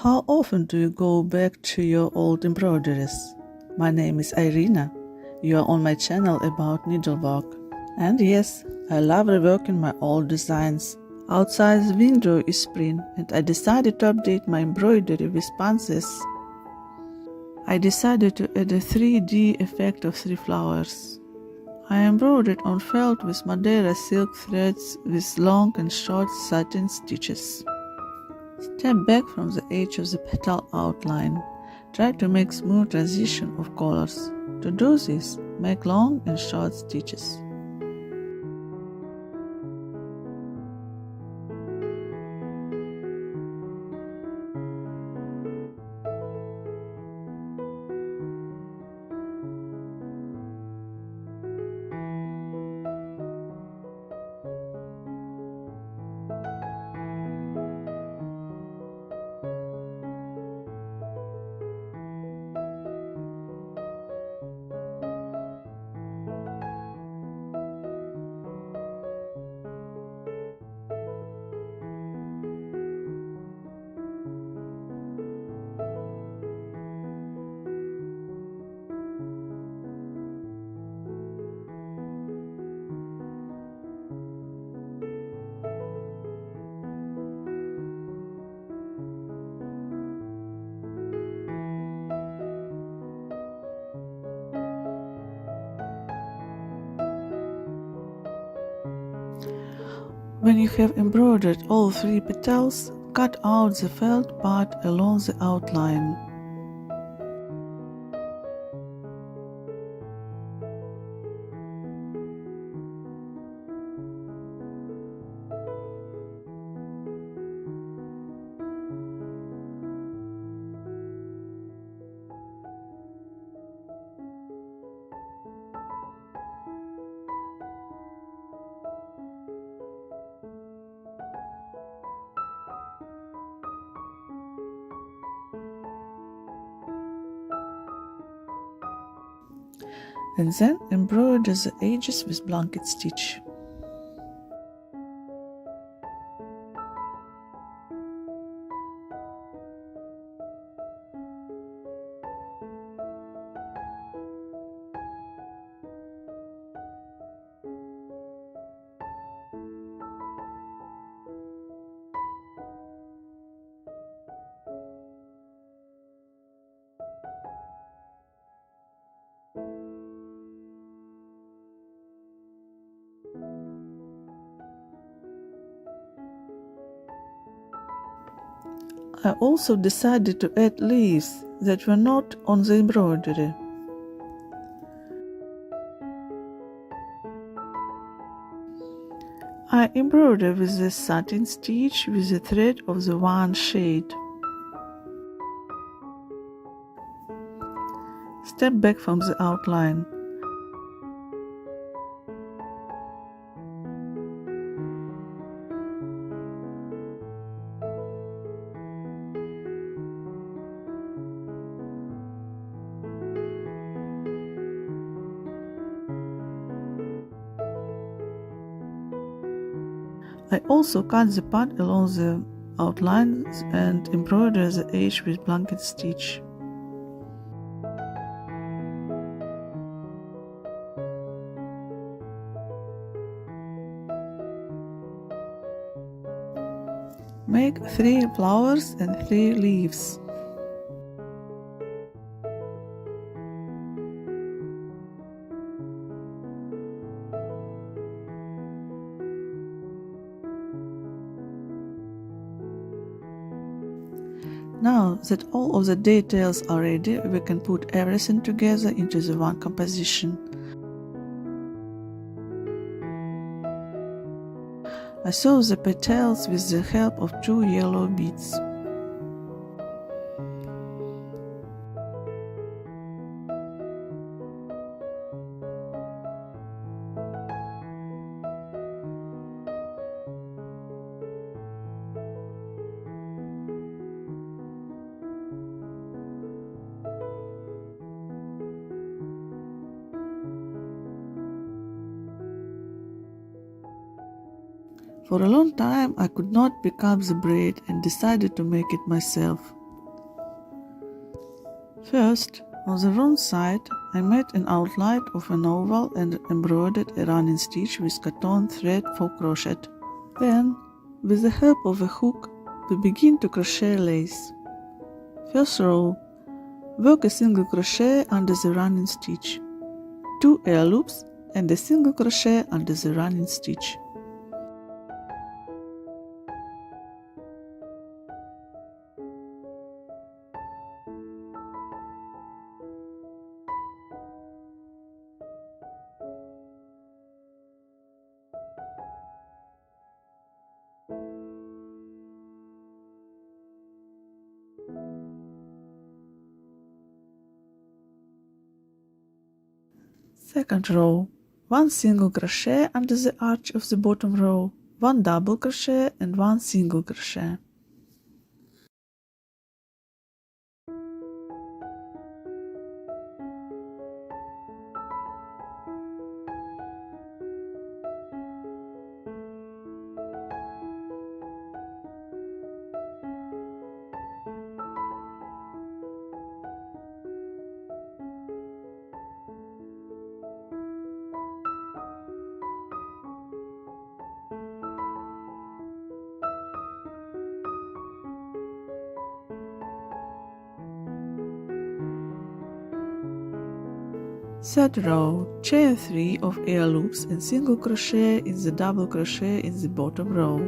How often do you go back to your old embroideries? My name is Irina. You are on my channel about needlework. And yes, I love reworking my old designs. Outside the window is spring and I decided to update my embroidery with Pansies. I decided to add a 3D effect of 3 flowers. I embroidered on felt with Madeira silk threads with long and short satin stitches. Step back from the edge of the petal outline. Try to make smooth transition of colors. To do this, make long and short stitches. When you have embroidered all 3 petals, cut out the felt part along the outline. And then embroider the edges with blanket stitch. I also decided to add leaves that were not on the embroidery. I embroider with the satin stitch with the thread of the one shade. Step back from the outline. I also cut the part along the outlines and embroider the edge with blanket stitch. Make 3 flowers and 3 leaves. Now that all of the details are ready, we can put everything together into the one composition. I sew the petals with the help of 2 yellow beads. For a long time I could not pick up the braid and decided to make it myself. First, on the front side, I made an outline of an oval and embroidered a running stitch with cotton thread for crochet. Then, with the help of a hook, we begin to crochet lace. First row, work a single crochet under the running stitch, 2 air loops and a single crochet under the running stitch. Second row, 1 single crochet under the arch of the bottom row, 1 double crochet and 1 single crochet. Third row, chain 3 of air loops and single crochet in the double crochet in the bottom row.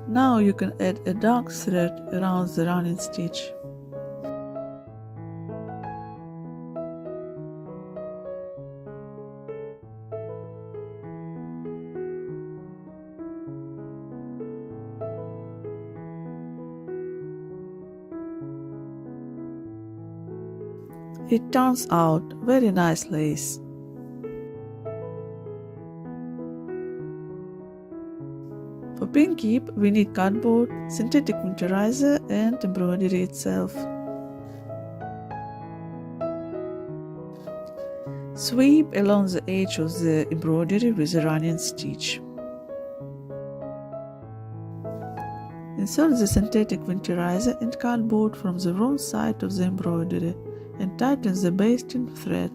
Now you can add a dark thread around the running stitch. It turns out very nice lace. For pin keep, we need cardboard, synthetic winterizer and embroidery itself. Sweep along the edge of the embroidery with a running stitch. Insert the synthetic winterizer and cardboard from the wrong side of the embroidery and tighten the basting thread.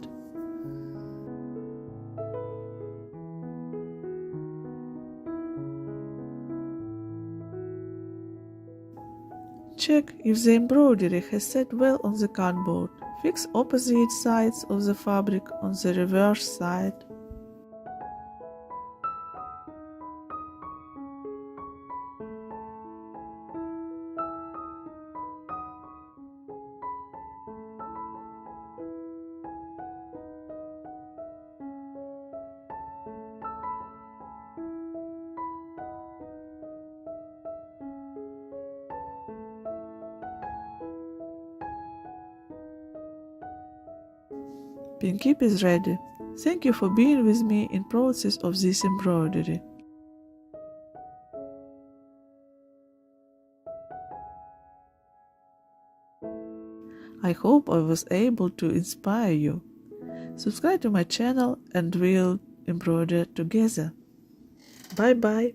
Check if the embroidery has set well on the cardboard. Fix opposite sides of the fabric on the reverse side. Pin keep is ready. Thank you for being with me in process of this embroidery. I hope I was able to inspire you. Subscribe to my channel and we'll embroider together. Bye bye.